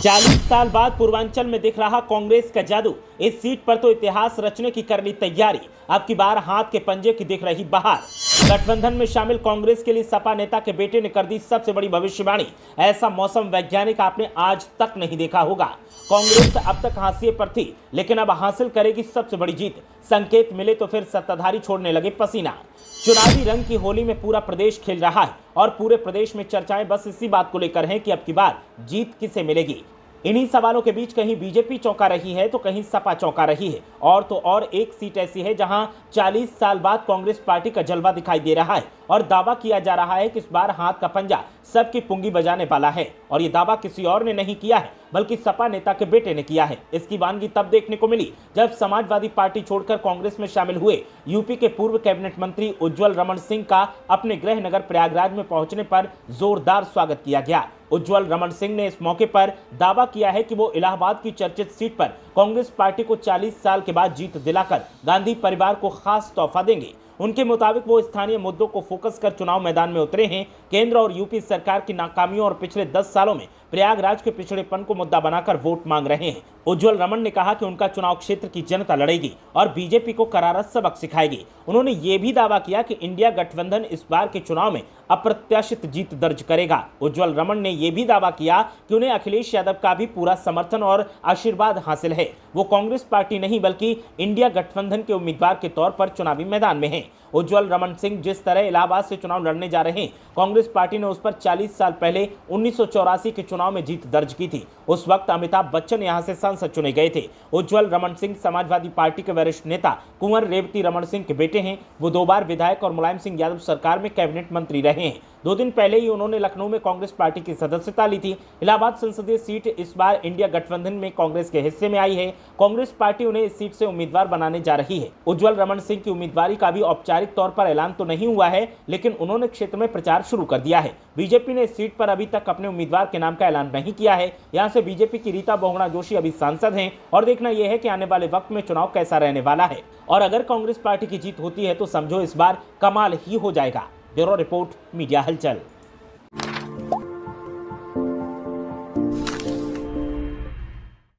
40 साल बाद पूर्वांचल में दिख रहा कांग्रेस का जादू। इस सीट पर तो इतिहास रचने की कर ली तैयारी। अब की बार हाथ के पंजे की दिख रही बहार। गठबंधन में शामिल कांग्रेस के लिए सपा नेता के बेटे ने कर दी सबसे बड़ी भविष्यवाणी। ऐसा मौसम वैज्ञानिक आपने आज तक नहीं देखा होगा। कांग्रेस अब तक हाशिए पर थी, लेकिन अब हासिल करेगी सबसे बड़ी जीत। संकेत मिले तो फिर सत्ताधारी छोड़ने लगे पसीना। चुनावी रंग की होली में पूरा प्रदेश खेल रहा है और पूरे प्रदेश में चर्चाएं बस इसी बात को लेकर हैं कि अब की बार जीत किसे मिलेगी। इन्हीं सवालों के बीच कहीं बीजेपी चौंका रही है तो कहीं सपा चौंका रही है। और तो और एक सीट ऐसी है जहां 40 साल बाद कांग्रेस पार्टी का जलवा दिखाई दे रहा है और दावा किया जा रहा है कि इस बार हाथ का पंजा सबकी पुंगी बजाने वाला है। और ये दावा किसी और ने नहीं किया है बल्कि सपा नेता के बेटे ने किया है। इसकी वानगी तब देखने को मिली जब समाजवादी पार्टी छोड़कर कांग्रेस में शामिल हुए यूपी के पूर्व कैबिनेट मंत्री उज्जवल रमन सिंह का अपने गृह नगर प्रयागराज में पहुंचने पर जोरदार स्वागत किया गया। उज्जवल रमन सिंह ने इस मौके पर दावा किया है कि वो इलाहाबाद की चर्चित सीट पर कांग्रेस पार्टी को 40 साल के बाद जीत दिलाकर गांधी परिवार को खास तोहफा देंगे। उनके मुताबिक वो स्थानीय मुद्दों को फोकस कर चुनाव मैदान में उतरे हैं। केंद्र और यूपी सरकार की नाकामियों और पिछले 10 सालों में प्रयागराज के पिछड़ेपन को मुद्दा बनाकर वोट मांग रहे हैं। उज्जवल रमन ने कहा कि उनका चुनाव क्षेत्र की जनता लड़ेगी और बीजेपी को करारा सबक सिखाएगी। उन्होंने ये भी दावा किया कि इंडिया गठबंधन इस बार के चुनाव में अप्रत्याशित जीत दर्ज करेगा। उज्जवल रमन ने यह भी दावा किया कि उन्हें अखिलेश यादव का भी पूरा समर्थन और आशीर्वाद हासिल है। वो कांग्रेस पार्टी नहीं बल्कि इंडिया गठबंधन के उम्मीदवार के तौर पर चुनावी मैदान में हैं। उज्जवल रमन सिंह जिस तरह इलाहाबाद से चुनाव लड़ने जा रहे हैं, कांग्रेस पार्टी ने उस पर 40 साल पहले 1984 के चुनाव में जीत दर्ज की थी। उस वक्त अमिताभ बच्चन यहां से सांसद चुने गए थे। उज्जवल रमन सिंह समाजवादी पार्टी के वरिष्ठ नेता कुंवर रेवती रमन सिंह के बेटे हैं। वो 2 बार विधायक और मुलायम सिंह यादव सरकार में कैबिनेट मंत्री रहे हैं। 2 दिन पहले ही उन्होंने लखनऊ में कांग्रेस पार्टी की सदस्यता ली थी। इलाहाबाद संसदीय सीट इस बार इंडिया गठबंधन में कांग्रेस के हिस्से में आई है। कांग्रेस पार्टी उन्हें इस सीट से उम्मीदवार बनाने जा रही है। उज्जवल रमन सिंह की उम्मीदवारी का भी औपचारिक तौर पर ऐलान तो नहीं हुआ है, लेकिन उन्होंने क्षेत्र में प्रचार शुरू कर दिया है। बीजेपी ने इस सीट पर अभी तक अपने उम्मीदवार के नाम का ऐलान नहीं किया है। यहां से बीजेपी की रीता बहुगुणा जोशी अभी सांसद हैं और देखना यह है कि आने वाले वक्त में चुनाव कैसा रहने वाला है। और अगर कांग्रेस पार्टी की जीत होती है तो समझो इस बार कमाल ही हो जाएगा। ब्यूरो रिपोर्ट, मीडिया हलचल।